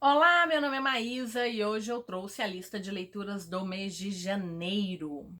Olá, meu nome é Maísa e hoje eu trouxe a lista de leituras do mês de janeiro.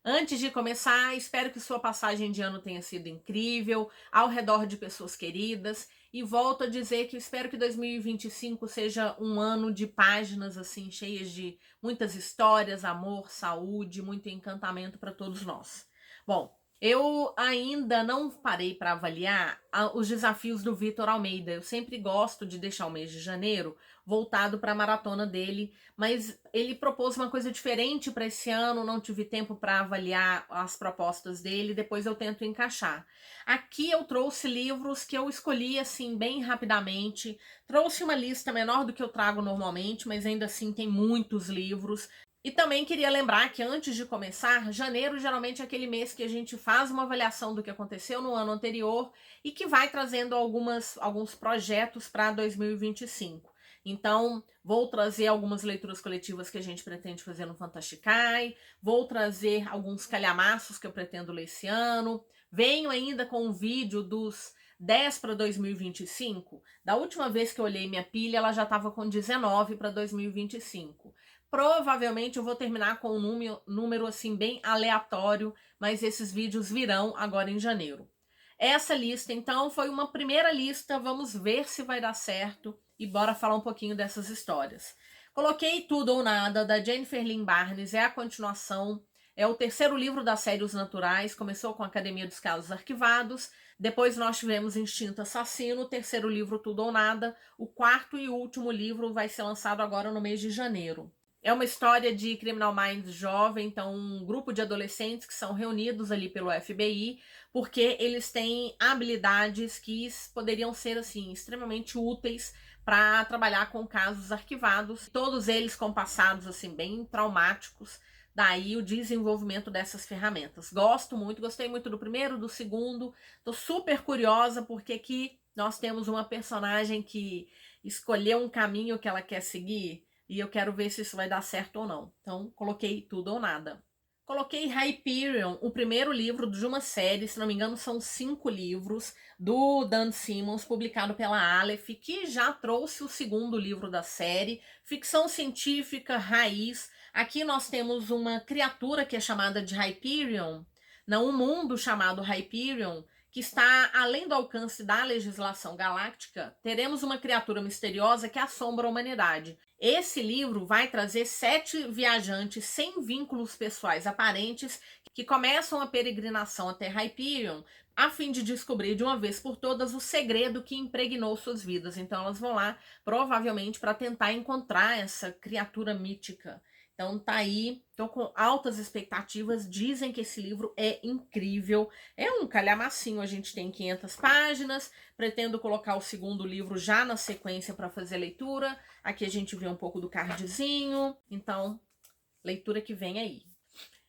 Antes de começar, espero que sua passagem de ano tenha sido incrível, ao redor de pessoas queridas, e volto a dizer que espero que 2025 seja um ano de páginas assim cheias de muitas histórias, amor, saúde, muito encantamento para todos nós. Bom, eu ainda não parei para avaliar os desafios do Vitor Almeida. Eu sempre gosto de deixar o mês de janeiro voltado para a maratona dele, mas ele propôs uma coisa diferente para esse ano, não tive tempo para avaliar as propostas dele, depois eu tento encaixar. Aqui eu trouxe livros que eu escolhi assim bem rapidamente, trouxe uma lista menor do que eu trago normalmente, mas ainda assim tem muitos livros. E também queria lembrar que antes de começar, janeiro geralmente é aquele mês que a gente faz uma avaliação do que aconteceu no ano anterior e que vai trazendo alguns projetos para 2025. Então, vou trazer algumas leituras coletivas que a gente pretende fazer no Fantasticai, vou trazer alguns calhamaços que eu pretendo ler esse ano. Venho ainda com um vídeo dos 10 para 2025. Da última vez que eu olhei minha pilha, ela já estava com 19 para 2025. Provavelmente eu vou terminar com um número assim bem aleatório, mas esses vídeos virão agora em janeiro. Essa lista, então, foi uma primeira lista, vamos ver se vai dar certo e bora falar um pouquinho dessas histórias. Coloquei Tudo ou Nada, da Jennifer Lynn Barnes, é a continuação, é o terceiro livro da série Os Naturais, começou com a Academia dos Casos Arquivados, depois nós tivemos Instinto Assassino, o terceiro livro Tudo ou Nada, o quarto e último livro vai ser lançado agora no mês de janeiro. É uma história de Criminal Minds jovem, então um grupo de adolescentes que são reunidos ali pelo FBI, porque eles têm habilidades que poderiam ser assim extremamente úteis para trabalhar com casos arquivados, todos eles com passados assim bem traumáticos. Daí o desenvolvimento dessas ferramentas. Gostei muito do primeiro, do segundo. Tô super curiosa porque aqui nós temos uma personagem que escolheu um caminho que ela quer seguir e eu quero ver se isso vai dar certo ou não. Então, coloquei Tudo ou Nada. Coloquei Hyperion, o primeiro livro de uma série, se não me engano são 5 livros, do Dan Simmons, publicado pela Aleph, que já trouxe o segundo livro da série, ficção científica, raiz. Aqui nós temos uma criatura que é chamada de Hyperion, não, um mundo chamado Hyperion, que está além do alcance da legislação galáctica. Teremos uma criatura misteriosa que assombra a humanidade. Esse livro vai trazer 7 viajantes sem vínculos pessoais aparentes que começam a peregrinação até Hyperion a fim de descobrir de uma vez por todas o segredo que impregnou suas vidas. Então elas vão lá provavelmente para tentar encontrar essa criatura mítica. Então tá aí, tô com altas expectativas, dizem que esse livro é incrível, é um calhamacinho, a gente tem 500 páginas, pretendo colocar o segundo livro já na sequência para fazer leitura, aqui a gente vê um pouco do cardzinho, então, leitura que vem aí.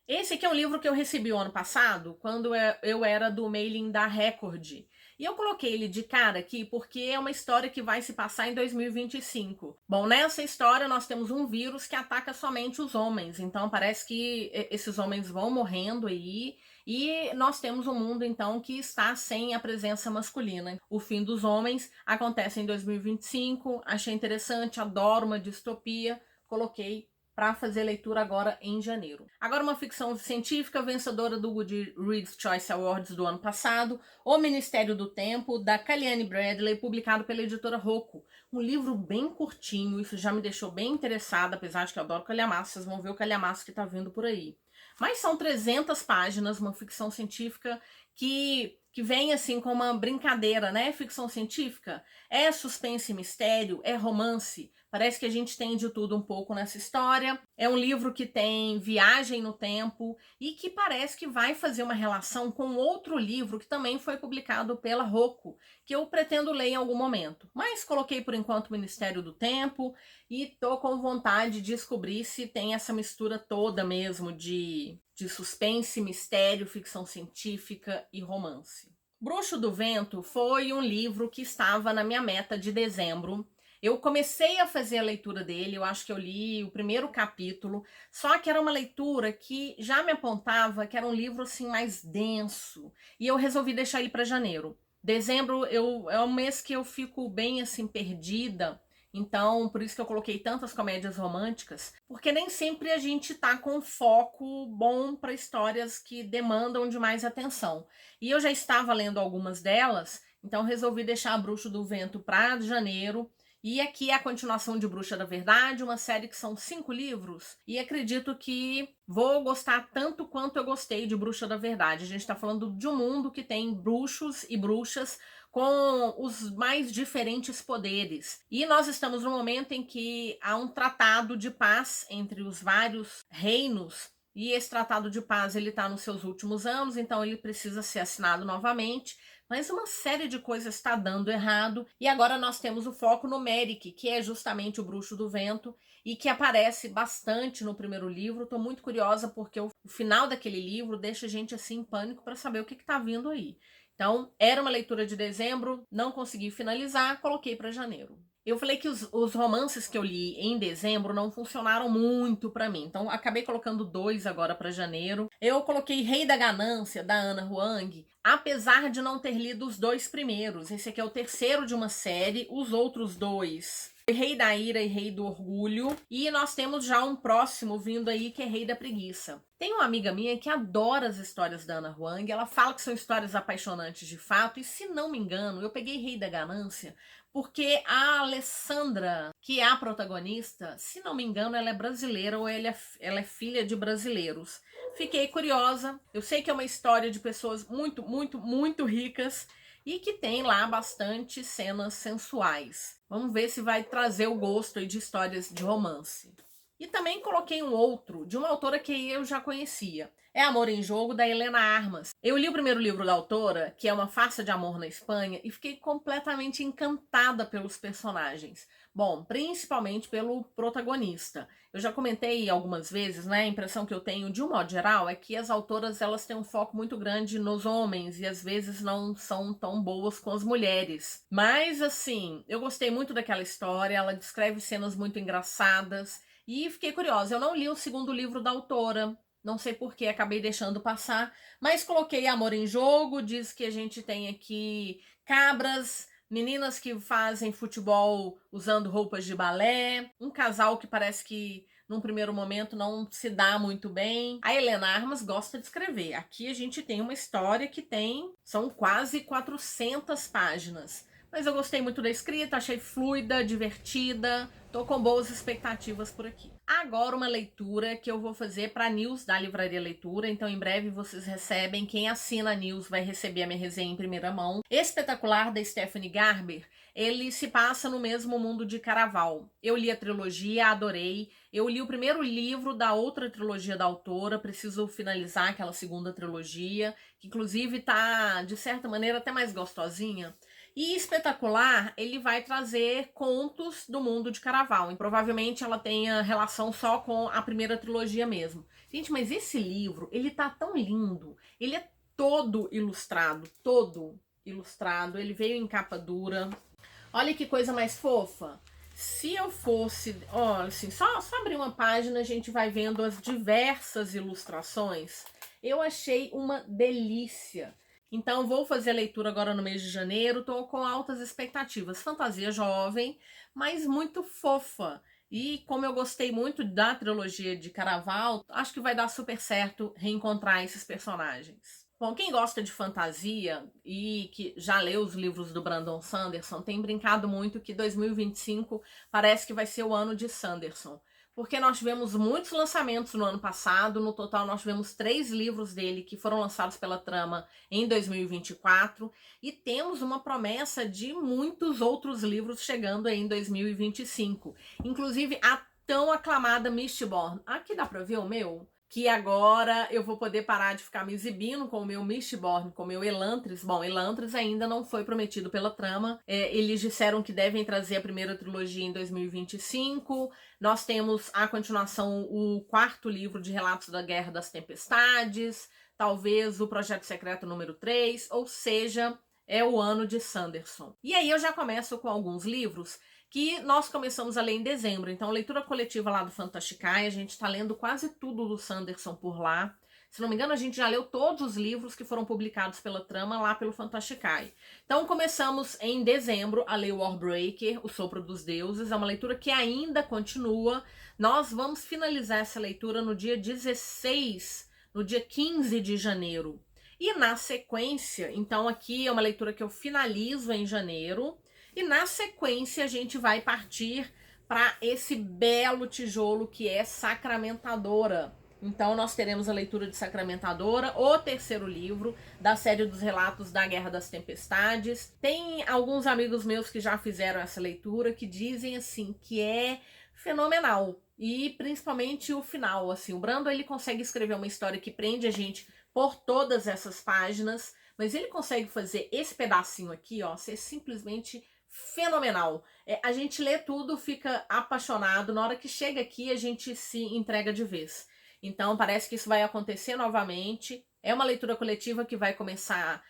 Esse aqui é um livro que eu recebi o ano passado, quando eu era do mailing da Record. E eu coloquei ele de cara aqui porque é uma história que vai se passar em 2025. Bom, nessa história nós temos um vírus que ataca somente os homens. Então parece que esses homens vão morrendo aí. E nós temos um mundo, então, que está sem a presença masculina. O fim dos homens acontece em 2025. Achei interessante, adoro uma distopia. Coloquei para fazer leitura agora em janeiro. Agora uma ficção científica vencedora do Goodreads Choice Awards do ano passado, O Ministério do Tempo, da Kaliane Bradley, publicado pela editora Rocco. Um livro bem curtinho, isso já me deixou bem interessada, apesar de que eu adoro calhamaço, vocês vão ver o calhamaço que tá vindo por aí. Mas são 300 páginas, uma ficção científica que vem assim com uma brincadeira, né? Ficção científica é suspense e mistério, é romance. Parece que a gente tem de tudo um pouco nessa história. É um livro que tem viagem no tempo e que parece que vai fazer uma relação com outro livro que também foi publicado pela Rocco, que eu pretendo ler em algum momento. Mas coloquei por enquanto o Ministério do Tempo e tô com vontade de descobrir se tem essa mistura toda mesmo de suspense, mistério, ficção científica e romance. Bruxo do Vento foi um livro que estava na minha meta de dezembro. Eu comecei a fazer a leitura dele, eu acho que eu li o primeiro capítulo, só que era uma leitura que já me apontava que era um livro assim mais denso, e eu resolvi deixar ele para janeiro. Dezembro é um mês que eu fico bem assim perdida, então por isso que eu coloquei tantas comédias românticas, porque nem sempre a gente tá com foco bom para histórias que demandam de mais atenção. E eu já estava lendo algumas delas, então resolvi deixar Bruxo do Vento para janeiro. E aqui é a continuação de Bruxa da Verdade, uma série que são 5 livros. E acredito que vou gostar tanto quanto eu gostei de Bruxa da Verdade. A gente está falando de um mundo que tem bruxos e bruxas com os mais diferentes poderes. E nós estamos no momento em que há um tratado de paz entre os vários reinos. E esse tratado de paz ele está nos seus últimos anos, então ele precisa ser assinado novamente. Mas uma série de coisas está dando errado e agora nós temos o foco no Merrick, que é justamente o Bruxo do Vento e que aparece bastante no primeiro livro. Estou muito curiosa porque o final daquele livro deixa a gente assim em pânico para saber o que está vindo aí. Então, era uma leitura de dezembro, não consegui finalizar, coloquei para janeiro. Eu falei que os romances que eu li em dezembro não funcionaram muito para mim, então acabei colocando 2 agora para janeiro. Eu coloquei Rei da Ganância, da Ana Huang, apesar de não ter lido os 2 primeiros. Esse aqui é o terceiro de uma série, os outros 2... Rei da Ira e Rei do Orgulho. E nós temos já um próximo vindo aí que é Rei da Preguiça. Tem uma amiga minha que adora as histórias da Ana Huang. Ela fala que são histórias apaixonantes de fato. E se não me engano, eu peguei Rei da Ganância porque a Alessandra, que é a protagonista, se não me engano, ela é brasileira ou ela é filha de brasileiros. Fiquei curiosa. Eu sei que é uma história de pessoas muito, muito, muito ricas e que tem lá bastante cenas sensuais. Vamos ver se vai trazer o gosto aí de histórias de romance. E também coloquei um outro, de uma autora que eu já conhecia. É Amor em Jogo, da Helena Armas. Eu li o primeiro livro da autora, que é Uma Farsa de Amor na Espanha, e fiquei completamente encantada pelos personagens. Bom, principalmente pelo protagonista. Eu já comentei algumas vezes, né? A impressão que eu tenho, de um modo geral, é que as autoras elas têm um foco muito grande nos homens e às vezes não são tão boas com as mulheres. Mas, assim, eu gostei muito daquela história, ela descreve cenas muito engraçadas e fiquei curiosa. Eu não li o segundo livro da autora, não sei porquê, acabei deixando passar, mas coloquei Amor em Jogo, diz que a gente tem aqui cabras, meninas que fazem futebol usando roupas de balé, um casal que parece que num primeiro momento não se dá muito bem. A Helena Armas gosta de escrever. Aqui a gente tem uma história que são quase 400 páginas. Mas eu gostei muito da escrita, achei fluida, divertida, tô com boas expectativas por aqui. Agora uma leitura que eu vou fazer para a News da Livraria Leitura, então em breve vocês recebem, quem assina a News vai receber a minha resenha em primeira mão. Espetacular, da Stephanie Garber, ele se passa no mesmo mundo de Caraval. Eu li a trilogia, adorei. Eu li o primeiro livro da outra trilogia da autora, preciso finalizar aquela segunda trilogia, que inclusive tá, de certa maneira, até mais gostosinha. E Espetacular, ele vai trazer contos do mundo de Caraval. E provavelmente ela tenha relação só com a primeira trilogia mesmo. Gente, mas esse livro, ele tá tão lindo. Ele é todo ilustrado, todo ilustrado. Ele veio em capa dura. Olha que coisa mais fofa. Se eu fosse, olha assim, só abrir uma página, a gente vai vendo as diversas ilustrações. Eu achei uma delícia. Então vou fazer a leitura agora no mês de janeiro, tô com altas expectativas. Fantasia jovem, mas muito fofa. E como eu gostei muito da trilogia de Caraval, acho que vai dar super certo reencontrar esses personagens. Bom, quem gosta de fantasia e que já leu os livros do Brandon Sanderson tem brincado muito que 2025 parece que vai ser o ano de Sanderson. Porque nós tivemos muitos lançamentos no ano passado, no total nós tivemos 3 livros dele que foram lançados pela Trama em 2024 e temos uma promessa de muitos outros livros chegando aí em 2025. Inclusive a tão aclamada Mistborn. Aqui dá pra ver o meu? Que agora eu vou poder parar de ficar me exibindo com o meu Mistborn, com o meu Elantris. Bom, Elantris ainda não foi prometido pela Trama. Eles disseram que devem trazer a primeira trilogia em 2025. Nós temos a continuação, o 4º livro de Relatos da Guerra das Tempestades. Talvez o Projeto Secreto número 3. Ou seja, é o ano de Sanderson. E aí eu já começo com alguns livros que nós começamos a ler em dezembro. Então, leitura coletiva lá do Fantasticai, a gente está lendo quase tudo do Sanderson por lá. Se não me engano, a gente já leu todos os livros que foram publicados pela Trama lá pelo Fantasticai. Então começamos em dezembro a ler Warbreaker, O Sopro dos Deuses. É uma leitura que ainda continua. Nós vamos finalizar essa leitura no dia 16, no dia 15 de janeiro. E na sequência, então aqui é uma leitura que eu finalizo em janeiro. E na sequência a gente vai partir para esse belo tijolo que é Sacramentadora. Então nós teremos a leitura de Sacramentadora, o terceiro livro da série dos relatos da Guerra das Tempestades. Tem alguns amigos meus que já fizeram essa leitura que dizem assim que é fenomenal, e principalmente o final, assim, o Brandon ele consegue escrever uma história que prende a gente por todas essas páginas, mas ele consegue fazer esse pedacinho aqui, ó, ser simplesmente fenomenal. A gente lê tudo, fica apaixonado, na hora que chega aqui a gente se entrega de vez. Então parece que isso vai acontecer novamente. É uma leitura coletiva que vai começar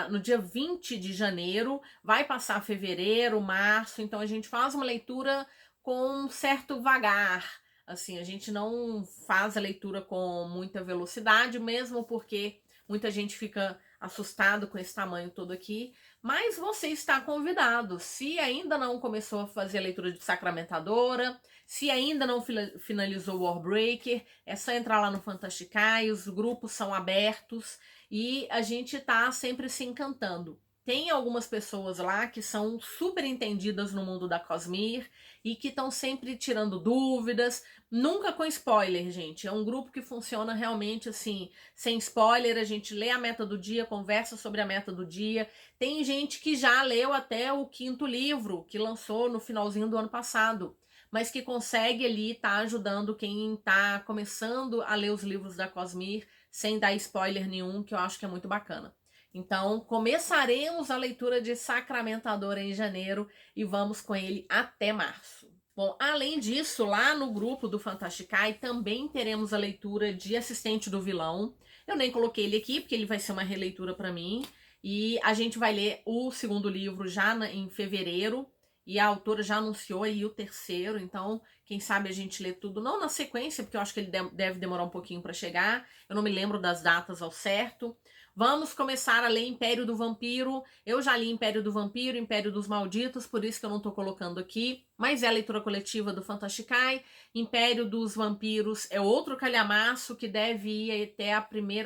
no dia 20 de janeiro, vai passar fevereiro, março, então a gente faz uma leitura com um certo vagar. Assim, a gente não faz a leitura com muita velocidade, mesmo porque muita gente fica assustado com esse tamanho todo aqui, mas você está convidado. Se ainda não começou a fazer a leitura de Sacramentadora, se ainda não finalizou o Warbreaker, é só entrar lá no Fantasticai, os grupos são abertos e a gente tá sempre se encantando. Tem algumas pessoas lá que são super entendidas no mundo da Cosmere e que estão sempre tirando dúvidas, nunca com spoiler, gente. É um grupo que funciona realmente assim, sem spoiler, a gente lê a meta do dia, conversa sobre a meta do dia. Tem gente que já leu até o 5º livro, que lançou no finalzinho do ano passado, mas que consegue ali estar ajudando quem está começando a ler os livros da Cosmere sem dar spoiler nenhum, que eu acho que é muito bacana. Então, começaremos a leitura de Sacramentadora em janeiro e vamos com ele até março. Bom, além disso, lá no grupo do Fantasticai também teremos a leitura de Assistente do Vilão. Eu nem coloquei ele aqui porque ele vai ser uma releitura para mim. E a gente vai ler o 2º livro já em fevereiro. E a autora já anunciou aí o terceiro, então quem sabe a gente lê tudo, não na sequência, porque eu acho que ele deve demorar um pouquinho para chegar, eu não me lembro das datas ao certo. Vamos começar a ler Império do Vampiro. Eu já li Império do Vampiro, Império dos Malditos, por isso que eu não tô colocando aqui, mas é a leitura coletiva do Fantasticai. Império dos Vampiros é outro calhamaço que deve ir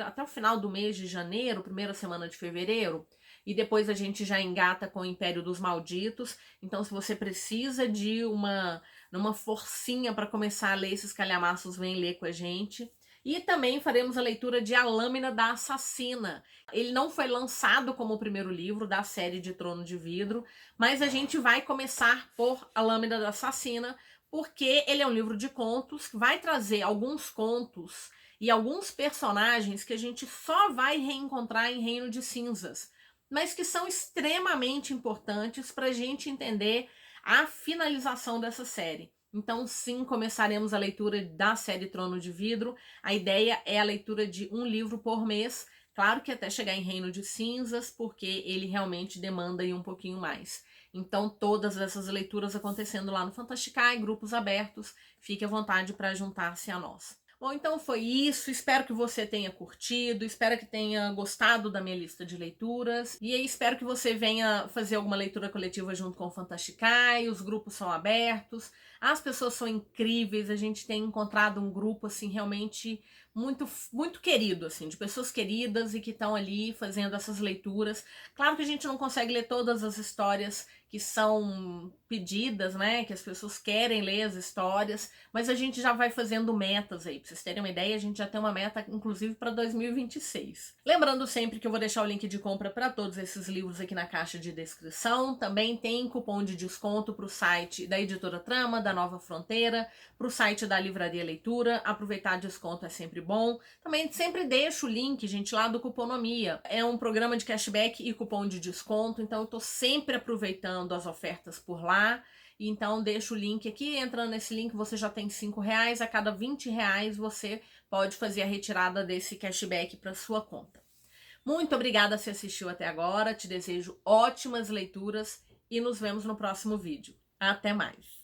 até o final do mês de janeiro, primeira semana de fevereiro. E depois a gente já engata com o Império dos Malditos. Então, se você precisa de uma forcinha para começar a ler esses calhamaços, vem ler com a gente. E também faremos a leitura de A Lâmina da Assassina. Ele não foi lançado como o primeiro livro da série de Trono de Vidro, mas a gente vai começar por A Lâmina da Assassina, porque ele é um livro de contos que vai trazer alguns contos e alguns personagens que a gente só vai reencontrar em Reino de Cinzas, mas que são extremamente importantes para a gente entender a finalização dessa série. Então, sim, começaremos a leitura da série Trono de Vidro. A ideia é a leitura de um livro por mês, claro que até chegar em Reino de Cinzas, porque ele realmente demanda aí um pouquinho mais. Então, todas essas leituras acontecendo lá no Fantasticai, grupos abertos, fique à vontade para juntar-se a nós. Bom, então foi isso, espero que você tenha curtido, espero que tenha gostado da minha lista de leituras e espero que você venha fazer alguma leitura coletiva junto com o Fantasticai, os grupos são abertos, as pessoas são incríveis, a gente tem encontrado um grupo assim realmente muito, muito querido, assim, de pessoas queridas e que estão ali fazendo essas leituras. Claro que a gente não consegue ler todas as histórias que são pedidas, né, que as pessoas querem ler as histórias, mas a gente já vai fazendo metas aí, pra vocês terem uma ideia, a gente já tem uma meta, inclusive, para 2026. Lembrando sempre que eu vou deixar o link de compra para todos esses livros aqui na caixa de descrição, também tem cupom de desconto para o site da Editora Trama, da Nova Fronteira, para o site da Livraria Leitura, aproveitar desconto é sempre bom. Também sempre deixo o link, gente, lá do Cuponomia, é um programa de cashback e cupom de desconto, então eu tô sempre aproveitando as ofertas por lá, então deixa o link aqui, entrando nesse link você já tem R$5, a cada R$20 você pode fazer a retirada desse cashback para sua conta. Muito obrigada se assistiu até agora, te desejo ótimas leituras e nos vemos no próximo vídeo. Até mais!